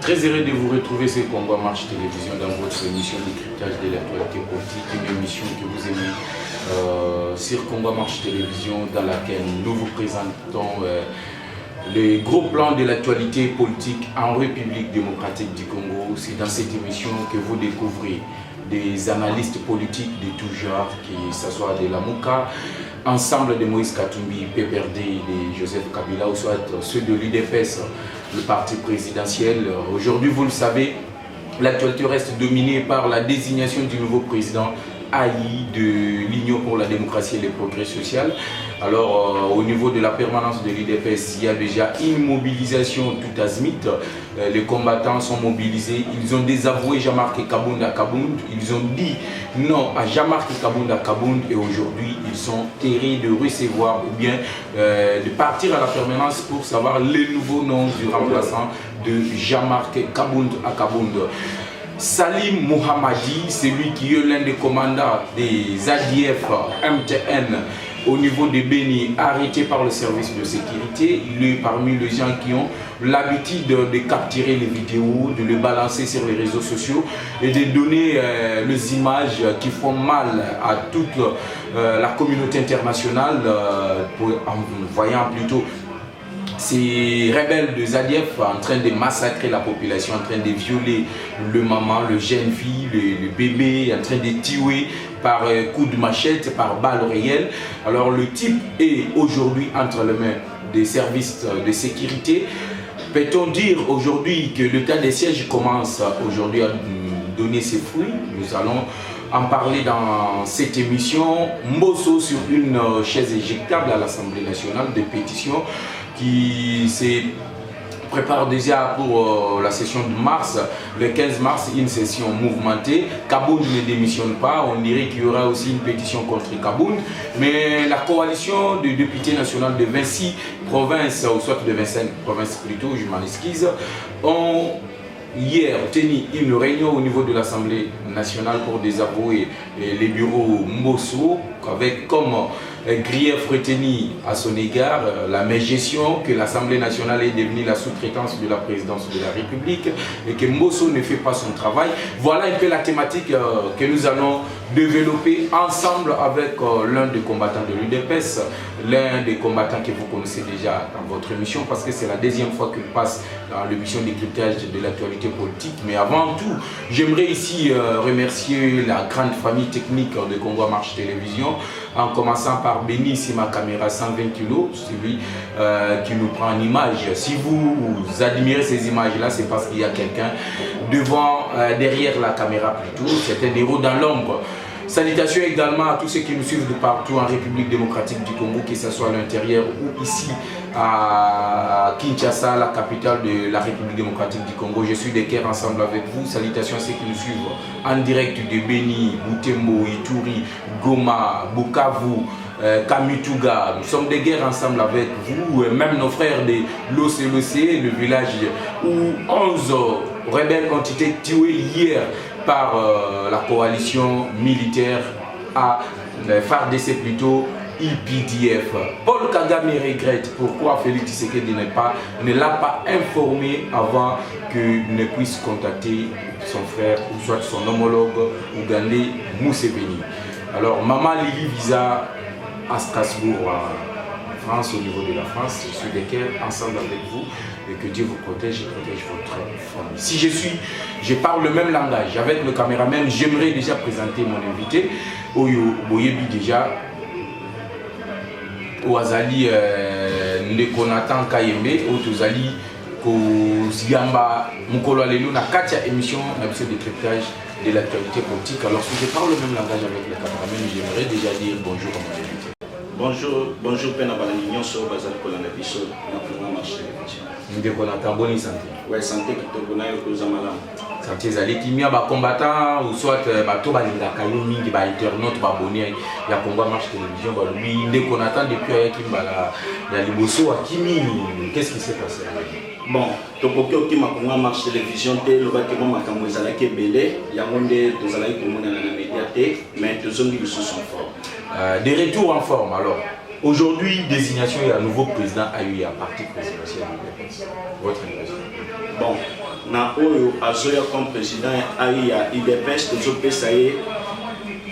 Très heureux de vous retrouver sur Congo Marche Télévision dans votre émission Décryptage de l'actualité politique, une émission que vous aimez sur Congo Marche Télévision dans laquelle nous vous présentons les gros plans de l'actualité politique en République démocratique du Congo. C'est dans cette émission que vous découvrez des analystes politiques de tout genre, qui s'assoient de la Mouka, ensemble de Moïse Katumbi, PPRD, de Joseph Kabila, ou soit ceux de l'UDPS, le parti présidentiel. Aujourd'hui, vous le savez, l'actualité reste dominée par la désignation du nouveau président AI de l'Union pour la démocratie et le progrès social. Alors, au niveau de la permanence de l'UDPS, il y a déjà une mobilisation tout azimut. Les combattants sont mobilisés. Ils ont désavoué Jean-Marc Kabound à Kabound. Ils ont dit non à Jean-Marc Kabound à Kabound. Et aujourd'hui, ils sont terrés de recevoir ou bien de partir à la permanence pour savoir les nouveaux noms du remplaçant de Jean-Marc Kabound à Kabound. Salim Mohamadi, c'est lui qui est l'un des commandants des ADF MTN au niveau de Béni, arrêté par le service de sécurité. Il est parmi les gens qui ont l'habitude de capturer les vidéos, de les balancer sur les réseaux sociaux et de donner les images qui font mal à toute la communauté internationale en voyant plutôt ces rebelles de Zadiev en train de massacrer la population, en train de violer le maman, le jeune fille, le bébé, en train de tuer par coup de machette, par balle réelle. Alors le type est aujourd'hui entre les mains des services de sécurité. Peut-on dire aujourd'hui que le cas des sièges commence aujourd'hui à donner ses fruits? Nous allons en parler dans cette émission. Mbosso sur une chaise éjectable à l'Assemblée nationale, des pétitions qui se prépare déjà pour la session de mars. Le 15 mars, une session mouvementée. Kabound ne démissionne pas. On dirait qu'il y aura aussi une pétition contre Kabound. Mais la coalition de députés nationaux de 26 provinces, ou soit de 25 provinces plutôt, je m'en excuse, ont hier tenu une réunion au niveau de l'Assemblée nationale pour désavouer les bureaux Mbosso, avec comme grief retenu à son égard la mégestion, que l'Assemblée nationale est devenue la sous-traitance de la présidence de la République et que Mbosso ne fait pas son travail. Voilà un peu la thématique que nous allons développer ensemble avec l'un des combattants de l'UDPS, l'un des combattants que vous connaissez déjà dans votre émission, parce que c'est la deuxième fois qu'il passe dans l'émission Décryptage de l'actualité politique. Mais avant tout, j'aimerais ici remercier la grande famille technique de Congo Marche Télévision, en commençant par Béni, c'est ma caméra 120 kg, celui qui nous prend en image. Si vous admirez ces images-là, c'est parce qu'il y a quelqu'un devant, derrière la caméra plutôt, c'est un héros dans l'ombre. Salutations également à tous ceux qui nous suivent de partout en République démocratique du Congo, que ce soit à l'intérieur ou ici à Kinshasa, la capitale de la République démocratique du Congo. Je suis de cœur ensemble avec vous. Salutations à ceux qui nous suivent en direct de Béni, Butembo, Ituri, Goma, Bukavu, Kamituga. Nous sommes de guerre ensemble avec vous, même nos frères de l'OCLC, le village où 11 rebelles ont été tués hier par la coalition militaire à FARDC plutôt, IPDF. Paul Kagame regrette pourquoi Félix Tshisekedi ne l'a pas informé avant qu'il ne puisse contacter son frère ou soit son homologue ougandais Museveni. Alors Maman Lili Visa à Strasbourg, en France, au niveau de la France, je suis de cœur ensemble avec vous et que Dieu vous protège et protège votre famille. Si je parle le même langage avec le caméraman, j'aimerais déjà présenter mon invité, Oyo Boyebi déjà, Oazali Ndekonatan Kayembe, Otozali Kozigamba Mukolo Alelu, na Katia émission, la mission de décryptage de l'actualité politique. Alors si je parle le même langage avec le caméraman, j'aimerais déjà dire bonjour à mon invité. Bonjour, Pena Balanignon, sur Bazal Kolanabiso, na Congo Marche Télévision. Ndekonatan, bonne santé. Ouais, santé qui te connaît au Zamala. Santé zali kimia ba combattant ou soit bato balingaka yo mingi ba internaute ba abonné ya Congo Marche Télévision ba lui Ndekonatan depuis ayaki mbala ya liboso akimi. Qu'est-ce qui s'est passé? Bon, tokoki okima Congo Marche Télévision te lobaki mo makambo ezalaki ebele yango nde tozalaki komona na média te, mais tozongi lisusu en forme. Des retours en forme alors. Aujourd'hui, désignation et un nouveau président a eu un parti présidentiel. Votre impression? Bon, na oyo azoya comme président a eu à IDPS, tout ça y est,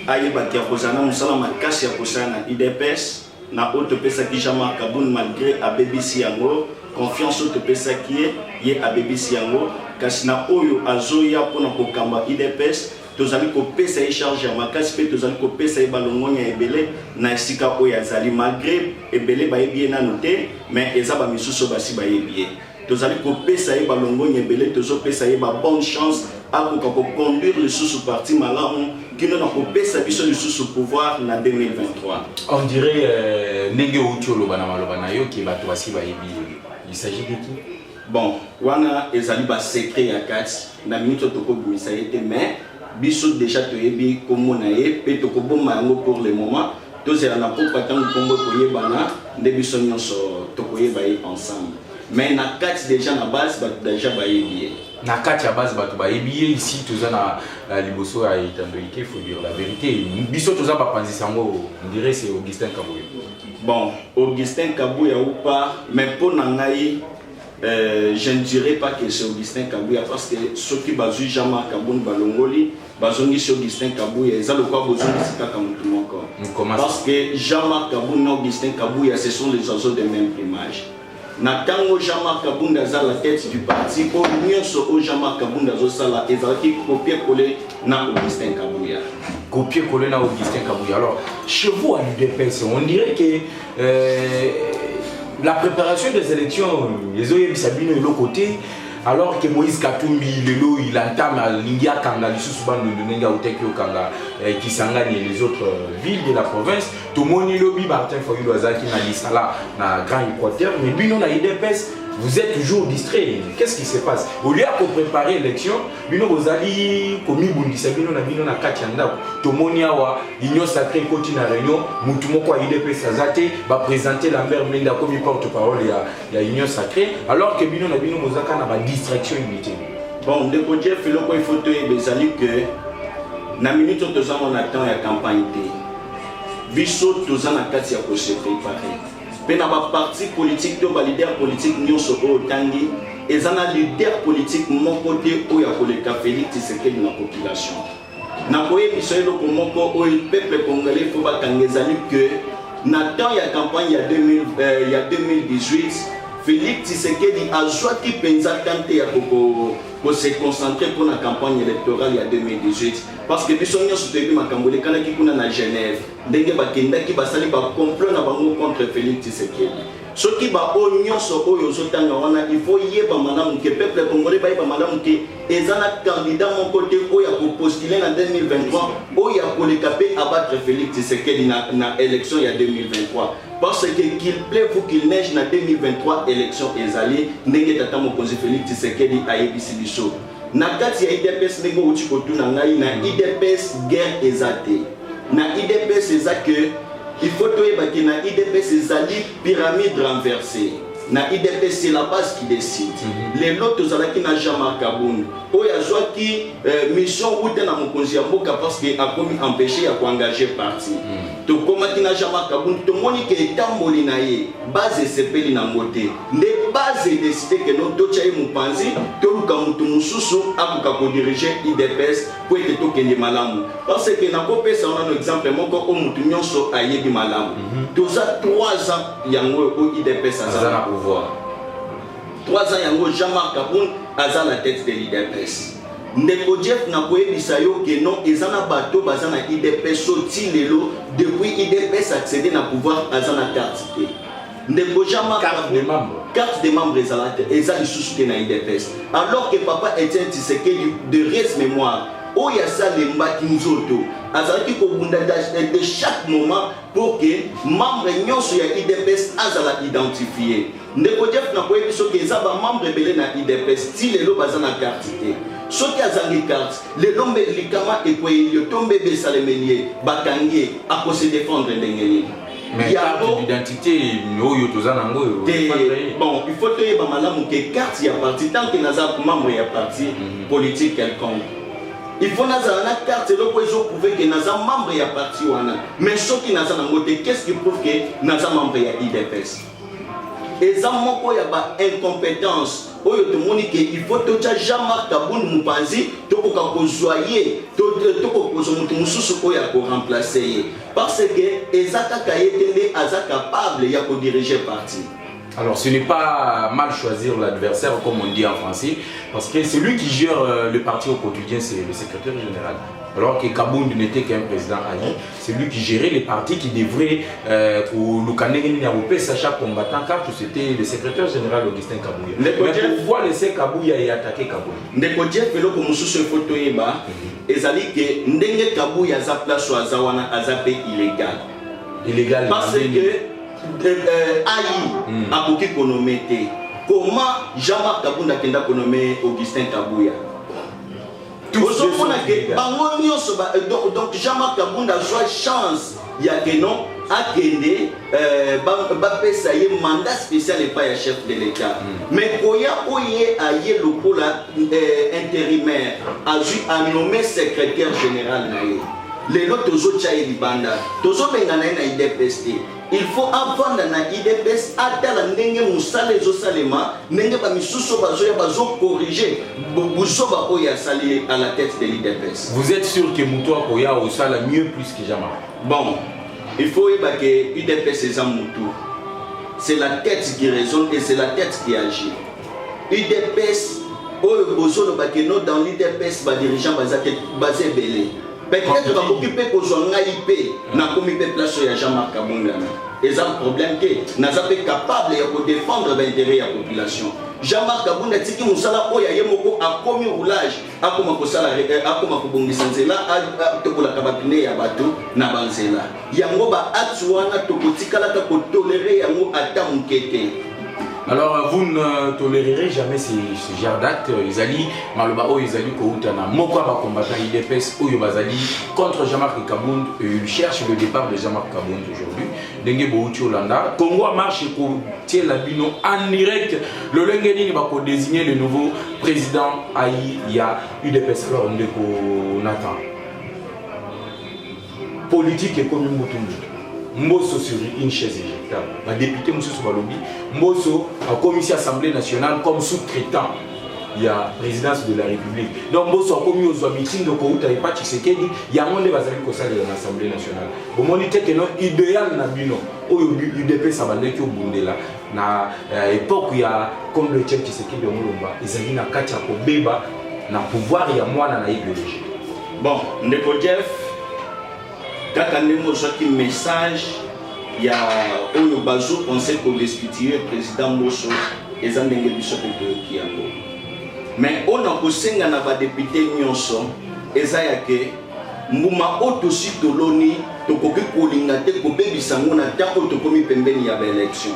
aïe bakia kozana musala makasi ya kosana IDPS na autre pesa qui Jean-Marc Kaboun malgré a BBC yango confiance autre pesa qui est a BBC yango kasi na oyo azoya pona kokamba IDPS tozali ko pesa e charge ya makasi pe tozali ko pesa e balongonya ebele na esika oyo azali malgré ebele ba ebie na noté mais ezaba misuso basi ba ebie tozali ko pesa e balongonya ebele tozo pesa e ba bonne chance à conduire le sous-parti malamu qui nous a coupé sa vision du sous-pouvoir en 2023. On dirait Nenge Outio Banamalo qui va toi si il s'agit de qui? Bon, wana ezali ba secret ya kati na minute toko bimisa été mais biso déjà toyebi comme na ye pe toko boma yango pour le moment tozela na popa tango kombo koyebana nde biso nyonso tokoyeba ye ensemble mais na kati déjà na base ba déjà ba yebi na kati ya base bato bayebi ici toza na liboso ya Itandoike, il faut dire la vérité biso toza bapanzisa yango on dirait c'est Augustin Kabouya. Bon, Augustin Kabouya ou pas mais pour nangai je ne dirais pas que c'est Augustin Kabouya parce que ceux qui bazou Jean-Marc Kaboun balongoli bazongi sur Augustin Kabouya ils ont le quoi besoin de sika comme tout le monde parce que Jean-Marc Kaboun et Augustin Kabouya ce sont les oiseaux de même plumage. Natango Jean-Marc Kabounda à la tête du parti, pour mieux au Jean-Marc Kabounda Zosala et qui copier-coller na Augustin Kabouya. Copier-coller na Augustin Kabouya. Alors, chez vous à l'UDPS, on dirait que la préparation des élections, les OEM Sabine de l'autre côté, alors que Moïse Katumbi, il entame à Lingia Kanga, le Nenga Otekyo Kanga, qui s'engage les autres villes de la province, tout le monde lobby Martin Foyou Azaki na l'Isala, na Grand Équateur, mais lui non, la IDPS, vous êtes toujours distrait. Qu'est-ce qui se passe? Au lieu de préparer l'élection, bino bozali komi bundisa bino na kati yanda. To moni awa l'union sacrée continue na réunion, mutu moko IDPS azate va présenter Lambert Menda comme porte-parole ya union sacrée alors que bino mozaka na ba distraction inutile. Bon, de côté Philoko il faut te bezali que na minute to on attend ya campagne té. Biso to na kati ya ko se préparer. Mais dans ma parti politique, les leaders politiques nous sommes au Tangi et les leaders politiques mon côté où il y a le café c'est que la population. Na koye bisoye lo komoko où le peuple congolais faut pas que Nathan ya campagne il y a 2018 Félix Tshisekedi a joué penza tante ya pour se concentrer pour la campagne électorale il y a 2018 parce que biso nyonso toyebi makambo lekanaki kuna na Genève ndenge bakendaki basali ba complot na bango contre Félix Tshisekedi soki ba o nyonso oyo ozotanga wana il faut yeba malamu ke peuple congolais ba yeba malamu ke ezana candidat mon côté oyo ya postuler en 2023 oyo ya koleka pe abattre Félix Tshisekedi na élection il y a 2023 parce que qu'il pleuve ou qu'il neige na 2023 élection ezali ndenge tata mokonzi Félix Tshisekedi ayebisi biso na kati ya IDPS ndenge uti kotuna ngai na IDPS guerre ezate na IDPS ezake il faut toyeba que na IDPS ezali pyramide renversée na IDPS c'est la base qui décide les lots ozalaki na Jean-Marc Kaboun oyo azwaki mission ute na mokonzi ya mboka parce que akomi empêché ya koengager parti tokomaki na Jean-Marc Kaboun tomoni ke etamboli na ye base esepeli na ngote nde base décide que no totia ye mopanzi toluka mutu mosusu akoka kodiriger IDPS po ete tokende malamu parce que nakopesa wana no exemple moko o mutu nyonso ayebi malamu toza 3 ans yango o IDPS azala pouvoir 3 ans yango Jean-Marc Kaboun aza la tête de l'IDPS ndeko Jeff na koyebisa yo ke non ezana bato bazana IDPS soti lelo depuis IDPS accéder na pouvoir azana carte te ndeko Jean-Marc carte de membre ezali sous na IDPS alors que papa Etienne Tshisekedi de res mémoire oya salembaki nzoto azalaki kobunda de chaque moment pour que membre nyonso ya IDPS azala identifié ndeko Jeff na koyebiso ke ezaba membre belé na IDPS ti lelo bazana carte te soki azangi carte lelo likama ekoyelio tombe besalemelier bakangie akose défendre ndenge nini mais carte d'identité oyo tozana ngo bon il faut toyeba malamu ke carte ya parti tant que naza membre ya parti politique quelconque il faut naza na carte loko ezo prouver que naza membre ya parti wana mais soki naza na ngote qu'est-ce qui prouve que naza membre ya IDPS eza moko ya ba incompétence oyo tomoni ke il faut tocha Jean-Marc Kabound Mupanzi tokoka kozwaye toko kozo mutu mususu oyo ko remplacer ye parce que ezaka kayetende aza capable ya ko diriger parti. Alors ce n'est pas mal choisir l'adversaire comme on dit en français, parce que celui qui gère le parti au quotidien c'est le secrétaire général. Alors que Kabound n'était qu'un président allié, c'est lui qui gérait les partis qui devraient pour chaque combattant car c'était le secrétaire général Augustin Kabouya. Mais pourquoi laisser Kabouya et attaquer Kabouya? Ndekodier felo ko mususu photo yeba ezali ke ndenge Kabouya za place azawana azape illégal. Illégal parce que Aïe a beaucoup économé. Comment Jean-Marc Kabound a nommé Augustin Kabouya? Donc Jean-Marc Kabound a joué chance. Il y a que non à Kende, ça y est mandat spécial et pas un chef de l'État. Mais Koya Oye a y le pôle intérimaire a nommé secrétaire général. Les autres Libanda, tous il faut avant na IDPS atala ndenge musala ezosalema ndenge ba misuso bazoya corriger buzoba oya sali à la tête de l'IDPS. Vous êtes sûr que Muto Akoya au sala mieux plus que Jean-Marc? Bon, il faut que IDPS est Muto. C'est la tête qui raisonne et c'est la tête qui agit. IDPS oyo bozo ba que non dans l'IDPS ba dirigeant basé belé. Peut-être va occuper pour son IP na comité place ya Jean-Marc Kabound. Et ça un problème que n'a pas capable de défendre l'intérêt de la population. Jean-Marc Kabound a dit que Moussala Oya Yemoko a commis roulage a comme Kosala a comme Kobongisanzela a Tokola Kabapine ya Bato na Banzela. Yango ba atuana tokotikala ta ko tolérer yango ata mukete. Alors vous ne tolérerez jamais ce genre d'actes. Izali Maloba o Izali Koutana Mokwa ba combattant IDPS Oyo Bazali contre Jean-Marc Kabound. Il cherche le départ de Jean-Marc Kabound aujourd'hui. Dengue Bouti Olanda. Congo a marché pour tirer la bino en direct. Le Lengeni va désigner le nouveau président Aïya UDPS. Alors on est Nathan. Politique et comme Mutumbu. Mbosso sur une chaise éjectable. La députée Moussou Balobi, Mbosso a commis à l'Assemblée nationale comme sous-traitant. Il y a la présidence de la République. Donc Mbosso a commis aux meetings de Kouta et pas Tshisekedi. Il y a un monde qui va s'aller de l'Assemblée nationale. Au moment où il y a idéal na bino, où UDP s'abandonne qui au Bundela. Na époque il y a comme le chef Tshisekedi au Mulumba, ils ont na katia ko beba na pouvoir il y a moi na idéologie. Bon, Ndeko Jeff. Quand on a un message, il y a un bazo pensé pour destituer le président Mosso et ça n'est pas mais on a aussi un député Nyonso et ça y a que Mouma aussi Toloni, Tokoki Kolingate, Kobebi Sangona, tant que Tokomi Pembeni y avait élection.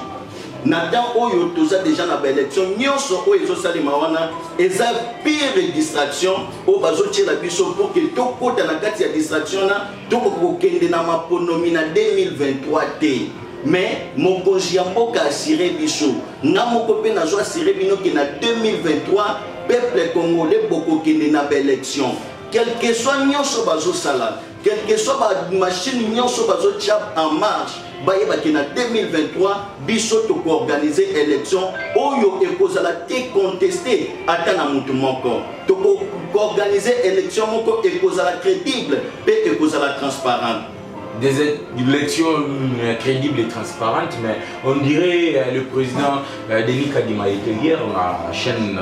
Nathan Oyo toza déjà na élection nyonso oyo ezosali mawana eza pire distraction o bazotie la biso pour que tokota na kati ya distraction na tokokende na maponomi na 2023 te mais mokonzi ya mboka assuré biso nga moko pe nazo assuré bino ke na 2023 peuple congolais bokokende na élection quel que soit nyonso bazosala quel que soit ba machine nyonso bazotia en marche baye en 2023 biso to organiser élection oyo ekozala te contester atana mutu moko to organiser élection moko ekozala crédible pe ekozala transparente. Des élections crédibles et transparentes, mais on dirait le président Denis Kadima était hier, on a la chaîne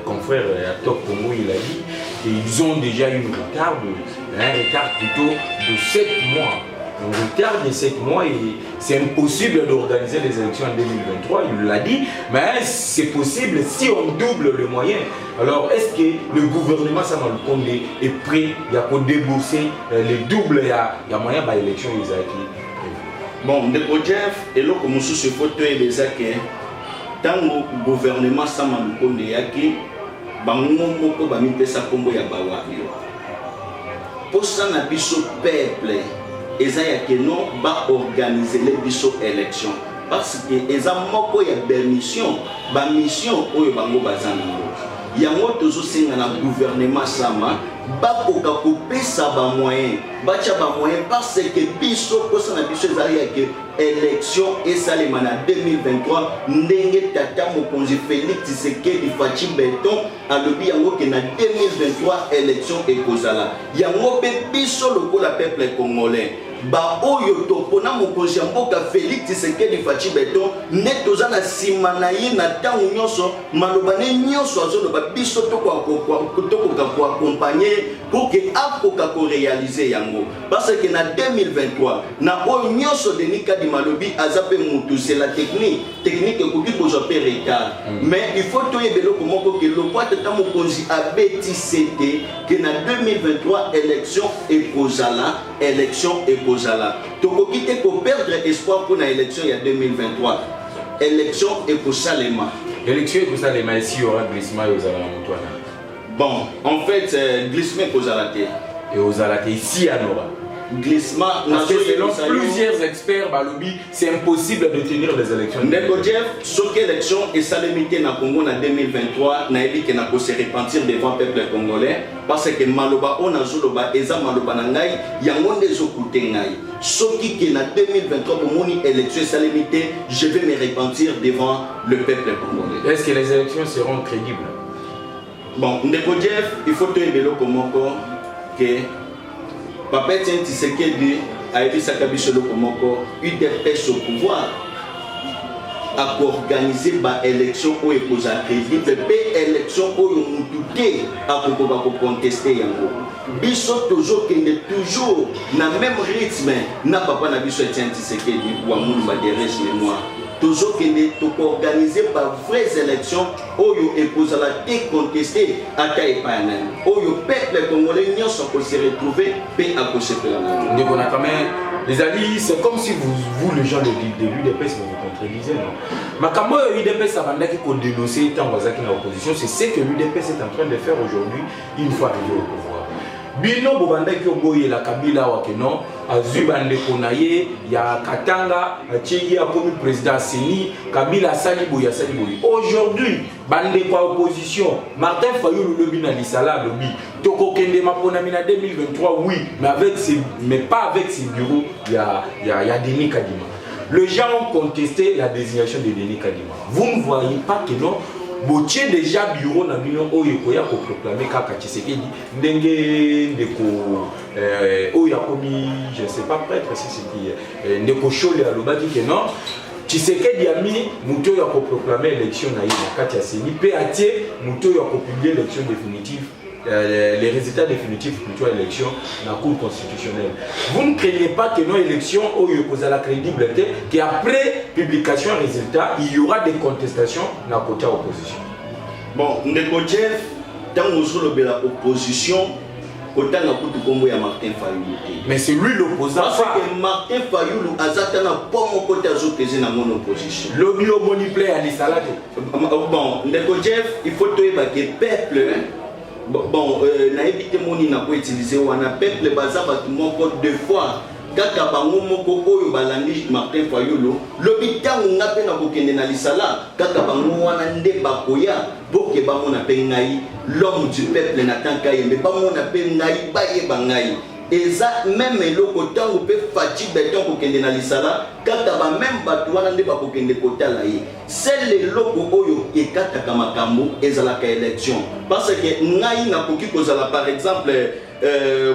confrère à Top Congo, il a dit qu'ils ont déjà eu un retard plutôt de 7 mois. Un retard de 7 mois et c'est impossible d'organiser les élections en 2023, il l'a dit, mais c'est possible si on double les moyens. Alors est-ce que le gouvernement Samuel Kondé est prêt pour débourser les doubles et il y a moyen d'élection Bon, de Jeff et là comme sous ce photo et les acquis, tant le gouvernement Samuel Kondé a qui bango moko ba mi pesa kombo ya bawa yo. Pour ça na biso peuple ezaya que non ba organiser les biso élections parce que eza moko ya permission ba mission oyo bango bazana yango tozo senga na gouvernement sama bakoka kopesa ba moyen bacha ba moyen parce que biso kosa na biso ezali que élection esalema na 2023 ndenge tata mokonzi Félix Tshisekedi Fachi Beton alobi yango ke na 2023 élection ekozala yango pe biso lokola peuple congolais ba oyo topona mokonzi ya mboka Félix Tshisekedi Fachi Beton nde toza na nsima na ye na ntango nyonso maloba ne nyonso azoloba biso tokoka koakompagne pour que akoka korealize yango parce que na 2023 na oyo nyonso Denis Kadima lobi aza pe mutu c'est la technique ekoki kozwa pe retard mais il faut toyeba eloko moko ke lokwa tata mokonzi abeti sete ke na 2023 élection ekozala tokoki te koperdre espoir pour na élection ya 2023 élection ekosalema et s'il y aura glissement et aux alentours. Bon, en fait, glissement ekozala te et aux alentours ici à Nora. Glissement, parce que selon plusieurs experts, Balobi, c'est impossible de tenir les élections. Ndeko-Jeff, ce élection est salémité na Congo en 2023, na ebi que na se repentir devant le peuple congolais, parce que maloba on a zoloba eza maloba na ngai yango ndezo kute ngai. Soki que na 2023 pour moni élection salémité, je vais me repentir devant le peuple congolais. Est-ce que les élections seront crédibles? Bon, Ndeko-Jeff, il faut te dire que Papa Etienne Tshisekedi a été Sakabiso Lokomoko, UDPS au pouvoir, a organisé une élection où il pose à crédit, une élection où il y a contester. Biso toujours na même rythme, na papa na biso Etienne Tshisekedi ou Amoun Baderes mémoire. Toujours qu'il organiser par vraies élections où il pose à la contester à Taïpanan. Où le peuple congolais n'y se retrouver paix à cause de la les amis, c'est comme si vous les gens de l'UDPS vous contredisez, non? Mais quand l'UDPS a dénoncé tant l'opposition, c'est ce que l'UDPS est en train de faire aujourd'hui, une fois arrivé au pouvoir. Bino bobanda ki oboye la Kabila wakeno azui bande konaye ya Katanga atchegi akomi président Seni Kabila salibo ya salibo. Aujourd'hui bande kwa opposition Martin Fayulu lobi na lisala lobi toko kende mapona mina 2023 oui mais pas avec ses bureaux ya Denis Kadima. Les gens ont contesté la désignation de Denis Kadima. Vous ne voyez pas que non Botier déjà bureau na bino oyo koya ko proclamer kaka Tshisekedi ndenge ndeko oyo akomi je sais pas prêtre si c'est ndeko Chole alobaki que non Tshisekedi a mis muto ya ko proclamer élection na kati ya Seni pe atie muto ya ko publier élection définitive les résultats définitifs plutôt à l'élection dans la Cour constitutionnelle. Vous ne craignez pas que nos élections aient la crédibilité, qu'après publication des résultats, il y aura des contestations dans le côté opposition. Bon, Ndeko-Jeff, dans l'opposition, côté de Martin Fayulu. Mais c'est lui l'opposant. Parce que Martin Fayulu a pas mon côté dans mon opposition. L'objet moniplet à l'Issalade. Bon, Ndeko-Jeff, il faut que le peuple. Bon, na évité moni na ko utiliser wana peuple baza batu moko deux fois kaka bango moko oyo balandi Martin Fayulu lobi tango ngape na bokende na lisala kaka bango wana nde bakoya boke bamona pe ngai l'homme du peuple na tanka yembe bamona pe ngai baye bangai eza même eloko tango pe Fachi Beton kokende na lisala kaka ba même batu wana nde bakokende kotala ye c'est eloko oyo ekataka makambo ezalaka élection parce que ngai na koki kozala par exemple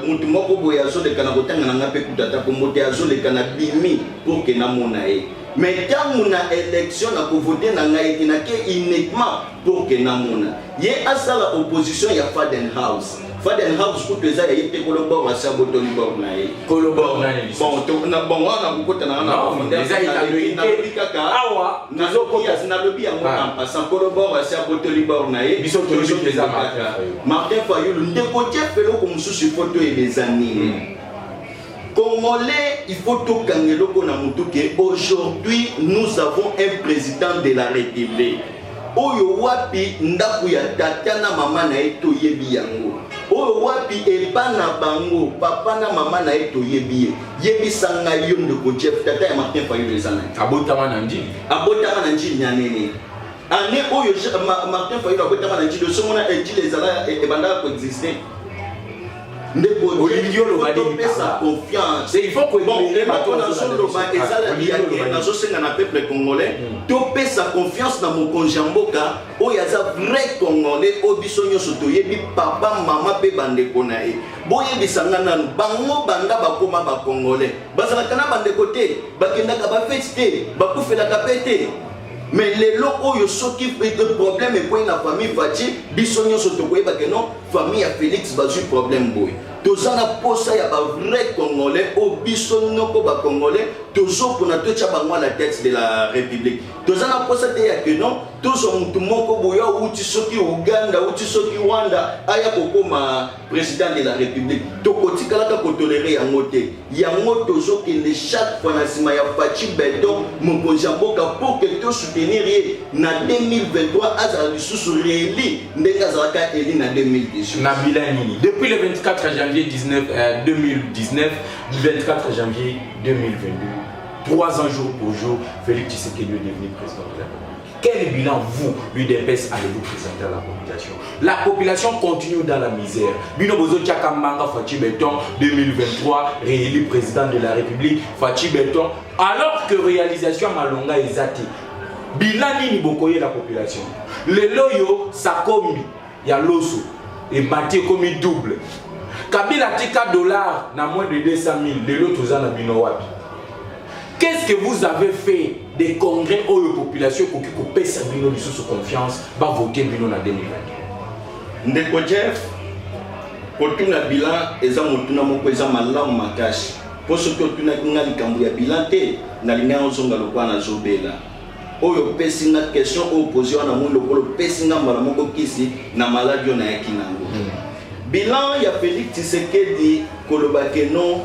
mutu moko boye azoleka na kotanga na nga pe kutata kombote azoleka na bimi pour que namona ye mais tango na élection na kovote na ngai kinake uniquement pour que namona ye asala opposition ya Fadenhouse kutu eza ya ite kolobor asa botoli bor na ye kolobor na ye bon na bon wana kokota na na eza ita kaka awa na lobi yango en passant kolobor asa botoli bor na ye biso tolobi eza Martin Fayulu ndeko Jeff eloko mususu photo ebezani Congolais, il faut tout gagner le aujourd'hui nous avons un président de la République. Oyo wapi ndaku ya tata na mama na eto yebi yango. Oyo wapi eba na bango papa na mama na eto yebi yebi sanga yondo ko Jeff tata ya Martin Fayulu ezana. Abotama na njili. Abotama na njili nyanene. Ane oyo Martin Fayulu abotama na njili somona njili ezala ebanda ko exister. Olivio Lobadi sa confiance. Il faut que bon, et maintenant dans son loba et ça il y a dans son senga peuple congolais, topé sa confiance dans mon konjamboka, o yaza vrai congolais, o bisonyo sotoye bi papa maman pe bande konae. Boye bisanga nanu bango banda bakoma ba congolais. Bazala kana bande côté, bakenda ka ba fête, bakufela ka pété. Mais les lots où soki le problème est pour la famille Fati, bisonyo sotoye ba que non, famille Félix bazu problème boy. Tozana posa ya ba vrai congolais au bisonyo ko ba congolais toujours pour na tocha bango la tête de la République. Tozana posa te ya que non, toujours mutu moko boya uti soki Uganda, uti soki Rwanda, aya kokoma président de la République. Tokoti kala ka tolérer yango te. Yango toujours que chaque fois na sima ya Fati Beton mokonzi mboka pour que to soutenir na 2023 azala lisusu rééli ndenge azalaka éli na 2018. Na bilanini depuis le 24 janvier 2019, 24 janvier 2022, 3 ans jour pour jour, Félix Tshisekedi est devenu président de la République. Quel bilan vous, l'UDPS, allez-vous présenter à la population? La population continue dans la misère. Bino Bozo Tchakamanga Fati Beton 2023, réélu président de la République, Fati Beton, alors que réalisation Malonga est zati. Bilan ni bokoye la population. Le loyo sakomi ya loso et bâti comme double. Kabila tika dollars na moins de 200 000, les lots tous en abinowapi. Qu'est-ce que vous avez fait des congrès où la population qui paie sa bino sous confiance va voter bino en 2020? Ndeko Jeff, pour tout le bilan, ils ont montré que malamu makashi. Pour ce que tu n'as pas likambu ya bilan te, na linga ozonga lokwa na zobela. Oyo pesi na question opposé na mo lokolo pesi nga mbala moko kisi na maladie na yakinango. Bilan ya Félix Tshisekedi koloba que non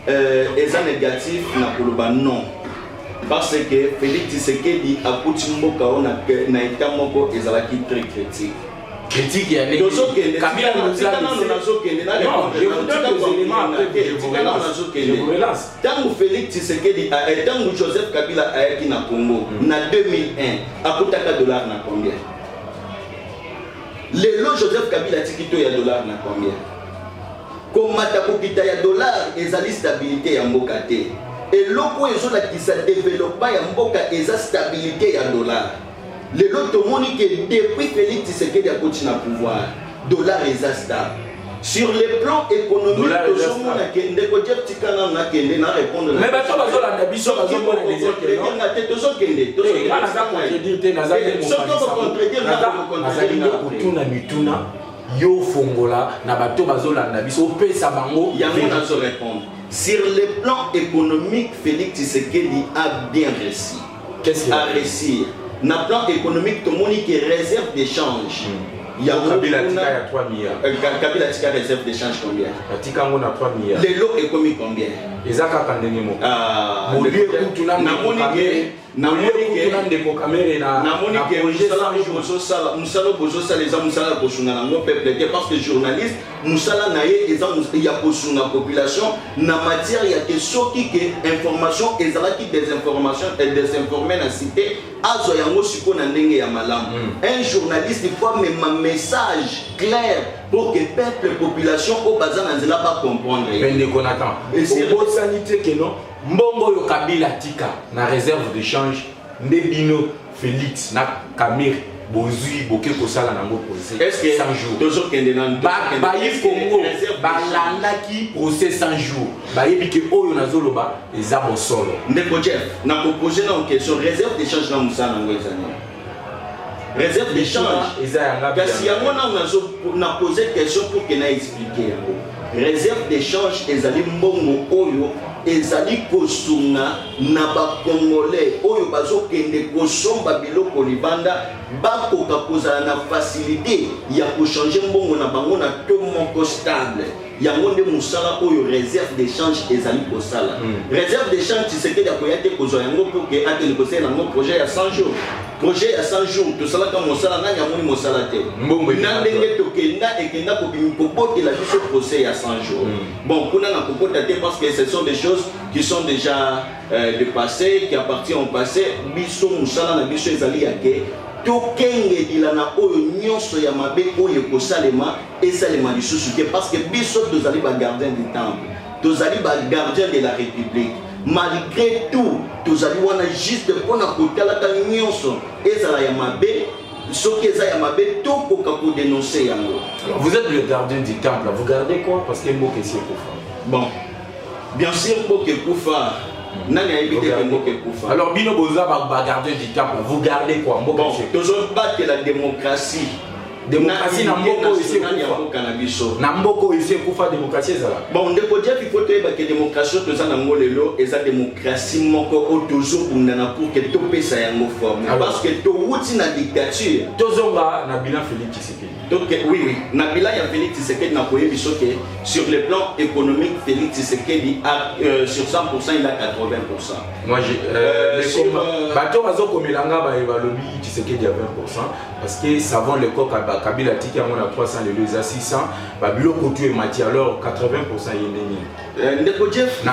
est négatif na koloba non parce que Félix Tshisekedi a kuti mboka na état moko ezalaki très critique. Critique ya nini? Kabila nous a dit tangu Félix Tshisekedi tangu Joseph Kabila ayaki na Congo na 2001 akutaka dollar na combien? Le lot Joseph Kabila tikito ya dollar na combien? Komata kokita ya dollar ezali stabilité ya mboka te. Et loko ezola ki sa développa ya mboka eza stabilité ya dollar. Le lot tomoni que depuis Félix Tshisekedi a continué à pouvoir, dollar est stable. Sur le plan économique, mais yo fongola na bato bazolanda biso pesa bango yango nazo répondre. Sur le plan économique, Félix Tshisekedi a bien réussi. Qu'est-ce qu'il a réussi? Na plan économique, tout le monde qui réserve d'échange. Il y a Kabila Tika il y a 3 milliards. Kabila Tika réserve d'échange combien? Tika on a 3 milliards. Les lots économiques combien? Ezaka kandenge mo. Molié kutuna musala bozosala eza musala kosunga nango peuple te parce que journaliste musala na ye eza ya kosunga population na matière ya ke soki ke information ezalaki désinformation et désinformé na cité azo yango siko na ndenge ya malamu. Un journaliste il faut même un message clair pour que peuple population au bazan nzela ba comprendre. Bende konatan. Et c'est votre sanité que non mbongo yo Kabila Tika na réserve d'échange ndebino Félix na Kamir bozui boke kosala nango procès 100 jours. Toujours kende nan ba yi Congo balanda ki procès 100 jours. Ba yebi ke oyo nazoloba eza bosolo. Ndeko Jeff na proposer na question réserve d'échange na musala nango ezana. Réserve d'échange kasi yango na poser question pour que na expliquer yango. Réserve d'échange ezali mbongo oyo ezali kosunga na ba congolais oyo bazokende kosomba biloko libanda bakoka kozala na facilité ya kochanger mbongo na bango na taux moko stable. Yango nde musala oyo réserve d'échange ezali kosala. Réserve d'échange Tshisekedi akoyate kozwa yango pour que ateli kosala nango projet ya 100 jours. Projet à 100 jours, tout cela comme Mosala n'a pas de Mosala. N'andenge tokenda et kenda kopimpopo la vie procès à 100 jours. Bon, pour n'a pas parce que ce sont des choses qui sont déjà de passé, qui appartiennent au passé. Biso Mosala na biso ezali yake tokenge dilana oyo nyonso ya mabe oyo kosalema esalema lisusu te parce que biso tozali ba gardien du temple tozali ba gardien de la république malgré tout tozali wana juste mpona kotalaka nyonso ezala ya mabe soki eza ya mabe tokoka kodénoncer yango. Vous êtes le gardien du temple, vous gardez quoi? Parce que mboka esi ekufa. Bon, bien sûr mboka ekufa. Nani ayebi te mboka ekufa. Alors bino boza ba gardien du temple, vous gardez quoi? Mboka bon, esi ekufa. tozobatela la démocratie. Démocratie na mboko esi ekufa. Na mboko esi ekufa démocratie ezala. Bon, ndeko dia il faut toyeba que démocratie toza na ngolelo eza démocratie moko o toujours bundana pour que topesa yango forme. Parce que to wuti na dictature. Tozonga na bilan Félix Tshisekedi. Donc oui, na bilan ya Félix Tshisekedi na koyebi soke sur le plan économique Félix Tshisekedi a sur 100% il a 80%. Moi j'ai bato bazo komelanga ba lobby Tshisekedi à 20% parce que savant le coq Kabila tiki à 300 les à 600 ba biloko tu et matière alors 80% yendeni. Ndeko Jeff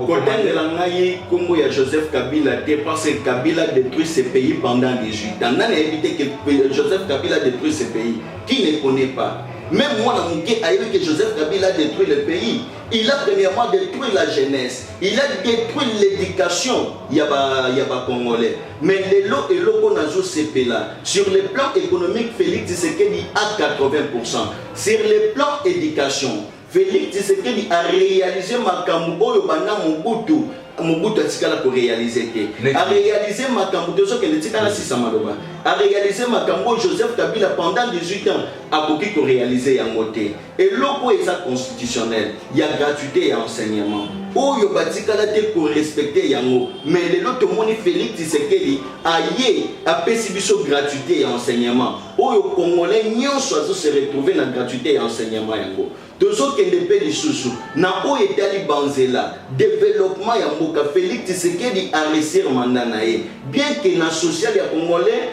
kotengela ngai kombo ya Joseph Kabila te parce que Kabila détruit ce pays pendant 18 ans. Nani a évité que Joseph Kabila détruit ce pays? Qui ne connaît pas? Même moi, a vu que Joseph Kabila a détruit le pays. Il a premièrement détruit la jeunesse. Il a détruit l'éducation. Yaba Congolais. Mais les lots et locaux nazo CP là. Sur le plan économique, Félix Tshisekedi a 80%. Sur le plan éducation, Félix Tshisekedi a réalisé Makambo Oyo Bana Mobutu atikala ko réaliser a réalisé Makambo de ce que le tikala Sisamaloba a réalisé Makambo Joseph Kabila pendant 18 ans a beaucoup ko réaliser yangote et loko est constitutionnel il y a gratuité et enseignement oyo batikala te ko respecter yango mais le loto moni Félix Tshisekedi aye a pesi biso gratuité et enseignement oyo congolais nyonso azo se retrouver na gratuité et enseignement yango tozo kende pe lisusu na o etali banzela développement ya mboka Félix Tshisekedi a réussir mandat na ye bien que na social ya congolais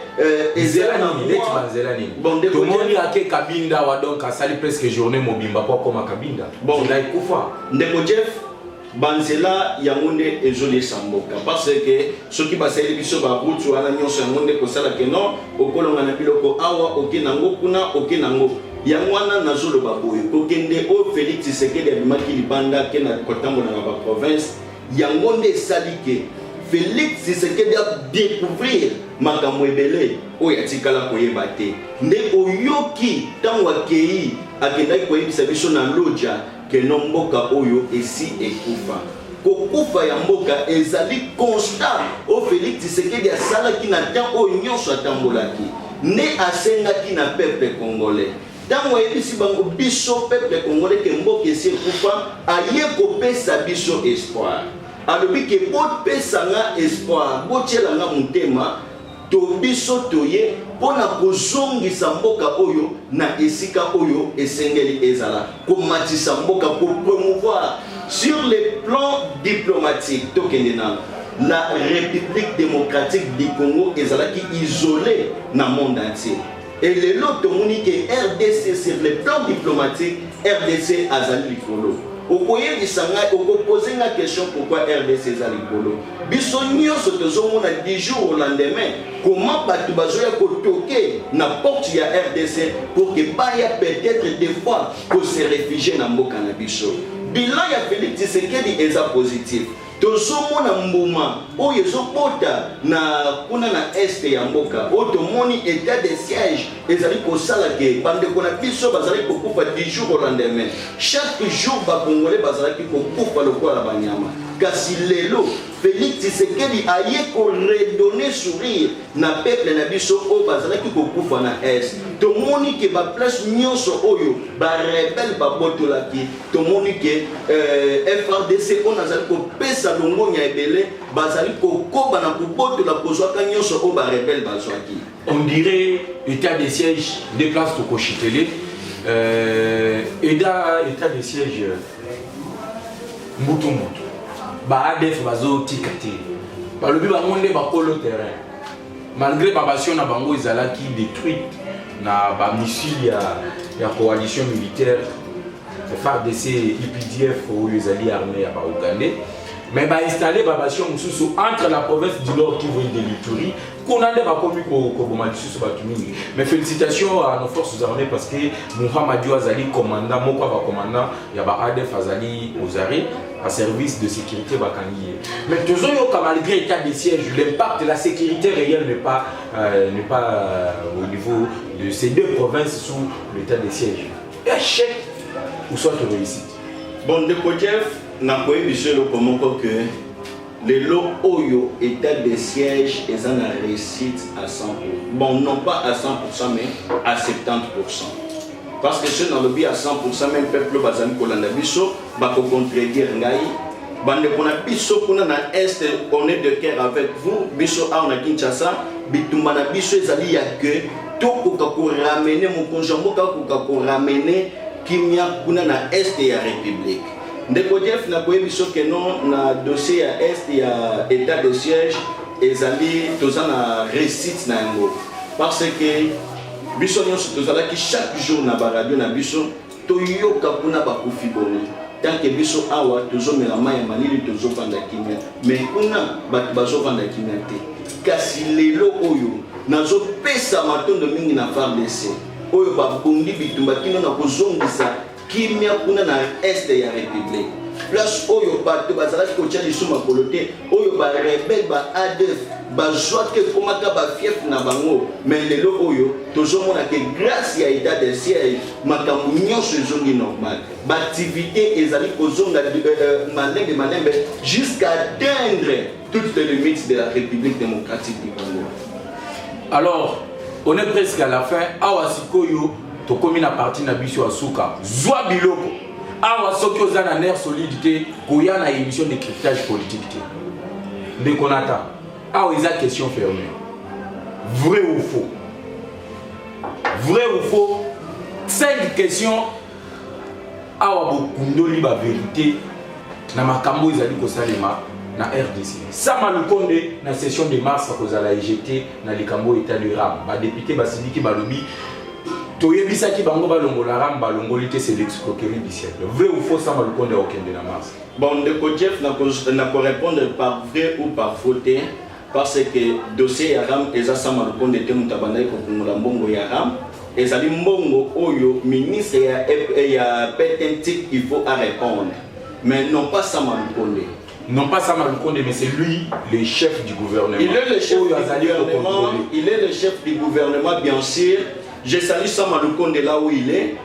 ezela na banzela ni bon de tomoni ake Kabinda wa donc asali presque journée mobimba kwa koma Kabinda bon la ikufa ndeko Jeff banzela yango nde ezolesa mboka parce que soki basali biso ba butu wana nyonso yango nde kosala ke non okolonga na biloko awa okenango kuna okenango yangwana nazolo baboye kokende o Félix Tshisekedi abimaki libanda ke na kotambola na ba province yango nde salike Félix Tshisekedi a découvrir makambo ebele oyo atikala koyeba te nde oyoki tango akei akendaki koyebisa biso na loja ke no mboka oyo esi ekufa kokufa ya mboka ezali constat o Félix Tshisekedi asalaki na temps oyo nyonso atambolaki nde asengaki na peuple congolais tango yebisi bango biso peuple congolais ke mboka esi ekufa aye kopesa biso espoir alobi ke bopesa nga espoir botiela nga motema to biso toye mpona kozongisa mboka oyo na esika oyo esengeli ezala komatisa mboka kopromouvoir sur le plan diplomatique tokende nano la République démocratique du Congo ezalaki isolée na monde entier. Et le lot de Monique RDC sur le plan diplomatique, RDC azali likolo. Okoye disanga opposer la question pourquoi RDC azali likolo. Biso nyonso tozomona 10 jours au lendemain comment batu bazoya ko toquer na porte ya RDC pour que baya peut-être des fois ko se réfugier na mboka na biso. Bilan ya Félix Tshisekedi eza positif. Tozomona mbuma oyo ezobota na kuna na este ya mboka otomoni état de siège ezali kosala ke bandeko na biso bazali kokufa 10 jours au lendemain chaque jour bakongolais bazalaki kokufa lokola banyama kasi lelo Félix Tshisekedi aye ko redonner sourire na peuple na biso o bazalaki kokufa na est tomoni ke ba place nyonso oyo ba rebelle babotolaki tomoni ke FRDC on azali ko pesa longonya ebele bazali kokoba na kobotola kozwaka nyonso o ba rebelle bazwaki. On dirait état de siège déplace to koshitele état de siège mbutu ba ADF bazo tikate balobi bango nde bakolo terrain malgré babation na bango ezalaki détruite na ba missile ya coalition militaire FARDC IPDF oyo ezali armée ya ba Ougandais mais ba installer babation mususu entre la province du Nord Kivu et de l'Ituri Mais félicitations à nos forces armées parce que Mohamedou Azali, commandant, Mokwa commandant, il y a Adef Azali aux arrêts à service de sécurité Bakangi. Mais toujours malgré l'état de siège, l'impact de la sécurité réelle n'est pas, au niveau de ces deux provinces sous l'état de siège. Échec ou soit réussite. Bon, de côté, n'a pas eu comment que les lots Oyo état de siège et en réussite à 100%. Bon, non pas à 100%, mais à 70%. Parce que ceux dans le but à 100%, même peuple bazali kolanda biso, bako contredire ngai. Bande kona biso kuna na est, on est de cœur avec vous. Biso a on a Kinshasa, bitumba na biso ezali ya que tout ko ramener mon conjoint ko ramener kimia kuna na est ya république. Ndeko Jeff na koyebi biso que non na dossier ya est ya état de siège ezali toza na réussite na yango parce que biso nyonso tozala ki chaque jour na ba radio na biso toyoka kuna bakufi boni tant que biso awa tozomela mai ya malili tozovanda kimia mais kuna bato bazovanda kimia te kasi lelo oyo nazopesa matondo mingi na FARDC oyo babondi bitumba kino na kozongisa kimia kuna na est ya république place oyo bato bazalaki kotia lisu makolo te oyo barebele ba ADF bazwa ke komaka bafief na bango mais lelo oyo tozomona ke grâce ya état de siège makambo nyonso ezongi normal baactivité ezali kozonga malembe jusqu'à atteindre toutes les limites de la République démocratique du Congo. Alors on est presque à la fin. Awa sikoyo to komi na parti na biso asuka zwa biloko awa soki oza na nerf solidité koya na émission de cryptage politique te de konata awa eza question fermée vrai ou faux, vrai ou faux, 5 questions awa bokundoli ba vérité na makambo ezali kosalema na RDC. Sama Lukonde na session de mars akozala éjecté na likambo état de RAM ba député basindiki balobi toyebisaki bango balongola RAM balongoli te c'est l'escroquerie du siècle. Vrai ou faux Sama Lukonde okende na mars? Bon, de Jeff n'a pas répondre par vrai ou par faux parce que dossier ya RAM eza Sama Lukonde te mutabandai ko kungola mbongo ya RAM ezali mbongo oyo ministre ya Petentik il faut à répondre mais non pas Sama Lukonde. Non pas Sama Lukonde, mais c'est lui le chef du gouvernement. Il est le chef du gouvernement. Il est le chef du gouvernement, bien sûr. Je salue Sama Lukonde là où il est.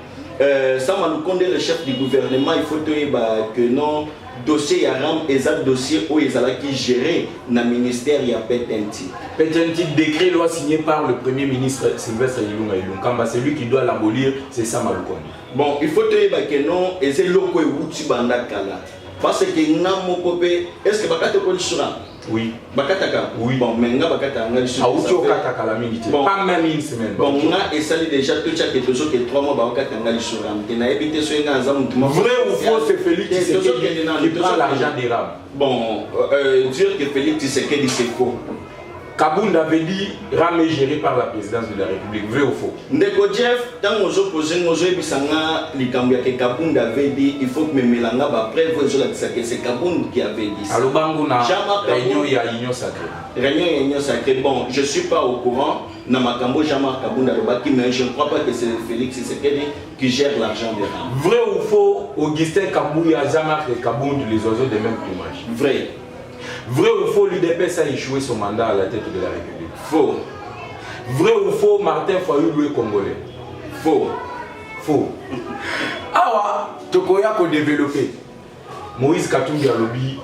Sama Lukonde, le chef du gouvernement, il faut dire que non, dossier Yaram, exact dossier où ils allaient gérer dans le ministère ya Petenti. Petenti, décret loi signé par le premier ministre Sylvestre Ilunga Ilunkamba, c'est lui qui doit l'abolir, c'est Sama Lukonde. Bon, il faut dire que non, et c'est l'oko Wuti Bandakala. Parce que n'a mokopé, est-ce que bakate ko lisura? Oui. Bakataka? Oui. Bon, mais nga bakata nga lisura. Auti okataka la mingi te. Pas même une semaine. Bon, nga esali déjà tout ça que toujours que 3 mois bakata nga lisura. Mtena ebité so nga za mutuma. Vrai ou faux c'est Félix Tshisekedi qui prend l'argent des RAM. Bon, dire que Félix Tshisekedi c'est faux. Kabound avait dit RAM est géré par la présidence de la République. Vrai ou faux? Ndeko Jeff, tant que je pose bisanga likambia que Kabound avait dit il faut que me melanga ba preuve que c'est Kabound qui avait dit ça. Alors bango na réunion ya union sacrée. Réunion ya union sacrée. Bon, je suis pas au courant na makambo Jean-Marc Kabound alobaki mais je ne crois pas que c'est Félix Tshisekedi qui gère l'argent des RAM. Vrai ou faux? Augustin Kabouya, Jean-Marc et Kabound, les oiseaux de même plumage. Vrai. Vrai ou faux, l'UDPS a échoué son mandat à la tête de la République? Faux. Vrai ou faux, Martin Fayulu est congolais? Faux. Faux. Awa, Tokoya ko développé. Moïse Katumbi a lobby,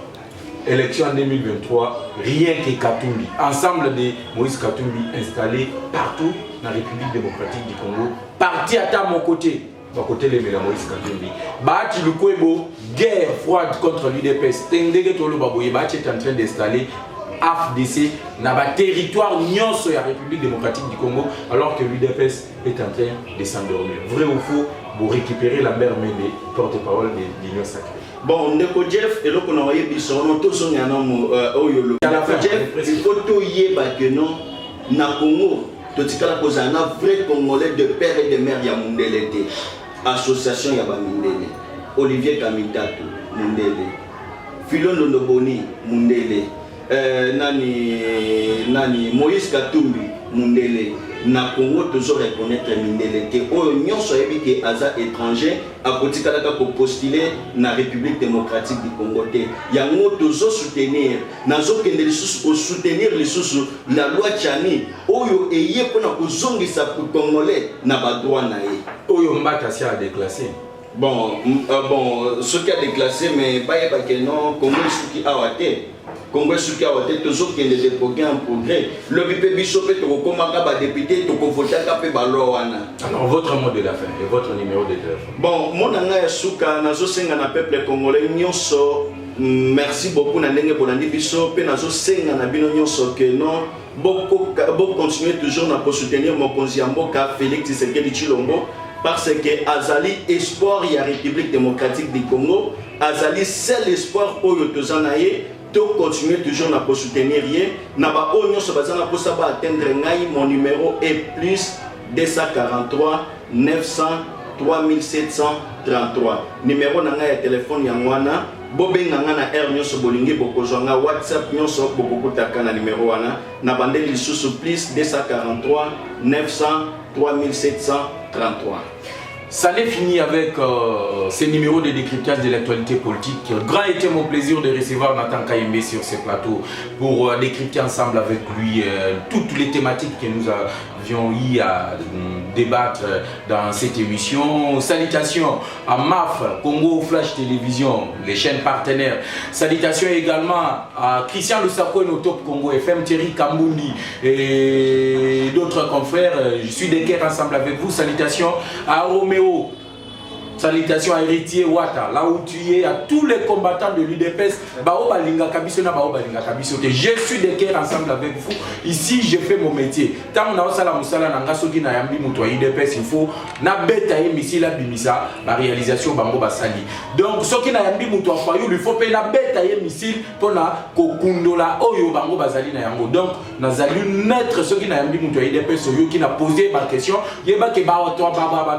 élection en 2023, rien que Katumbi. Ensemble de Moïse Katumbi installé partout dans la République démocratique du Congo. Parti à mon côté. Côté les Moïse Katumbi. Bahati Lukwebo, guerre froide contre l'UDPS. Tendege Tolo Baboye, Bahati est en train d'installer AFDC dans le territoire nyonso de la République démocratique du Congo, alors que l'UDPS est en train de s'endormir. Vrai ou faux, pour récupérer la mère Mende, porte-parole de l'Union sacrée. Bon, Ndeko Jeff, et là qu'on a envoyé Bisson, tous on y a un Oyolo. Il faut tout y que non, na Congo, tout ce qu'on a posé un vrai Congolais de père et de mère Yamundele. Association Yaba Mundele, Olivier Kamitatu Mundele, Filon Londoboni Mundele, nani Moïse Katumbi Mundele na Congo toujours reconnaître Mindele que oyo nyonso yebi que aza étranger a kotikalaka ko postuler na République démocratique du Congo te yango toujours soutenir nazo kende lisusu ko soutenir lisusu la loi Tchani oyo eye pona ko zongisa pour congolais na ba droit na ye oyo mbata si a déclassé. Bon, ce qui a déclassé, mais pas que non, Congo est qui a waté. Congo est qui a waté, toujours qu'il y a des progrès en progrès. Le BP Bishopé, tu as député, tu as voté à Baloana. Alors, votre mot de la fin et votre numéro de téléphone. Bon, mon anga est souka, nazo senga na peuple congolais, nyonso, merci beaucoup, na ndenge bolandi biso, pe nazo senga na bino nyonso que non, beaucoup continuer toujours na soutenir mon konziamboka Félix Tshisekedi Tshilombo. Parce que Azali espoir y a République démocratique du Congo, Azali seul espoir pour le Tozanaye, de continuer toujours à soutenir rien. Naba onyo se basana pour ça atteindre mon numéro est plus 243 900 3733. Numéro nanga ya téléphone yangwana. Bobe nganga na air nyonso bolingi bokozwanga WhatsApp nyonso bokokutaka na numéro wana na bande lisusu plus 243 900 3733. Ça n'est fini avec ces numéros de décryptage de l'actualité politique. Grand était mon plaisir de recevoir Nathan Kayembe sur ce plateau pour décrypter ensemble avec lui toutes les thématiques que nous avions eu à débattre dans cette émission. Salutations à MAF, Congo Flash Télévision, les chaînes partenaires. Salutations également à Christian Lusako et Top Congo FM, Thierry Kambundi et d'autres confrères. Je suis d'équerre ensemble avec vous. Salutations à Roméo. Salutations à Héritier Ouattara, là où tu es, à tous les combattants de l'UDPS. Je suis de cœur ensemble avec vous. Ici, je fais mon métier. Tant que il faut la réalisation basali. Donc, ce qui n'a pas il faut payer la bête missile pour la kokundola oyo bango basali na yango. Donc, nazali naître ce qui n'a pas qui n'a posé ma question. Yeba ke ba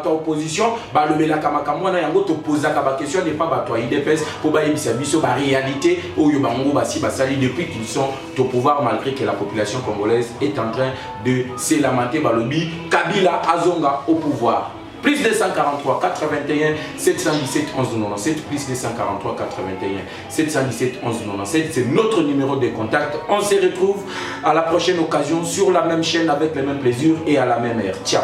opposition, ba le la kamwana yango to poser la question n'est pas ba toi IDPS pour ba yebisa biso ba réalité oyo bango basi basali depuis qu'ils sont au pouvoir malgré que la population congolaise est en train de se lamenter balobi Kabila Azonga au pouvoir. Plus 243 81 717 11 97, plus 243 81 717 11 97, c'est notre numéro de contact. On se retrouve à la prochaine occasion sur la même chaîne avec le même plaisir et à la même heure. Ciao.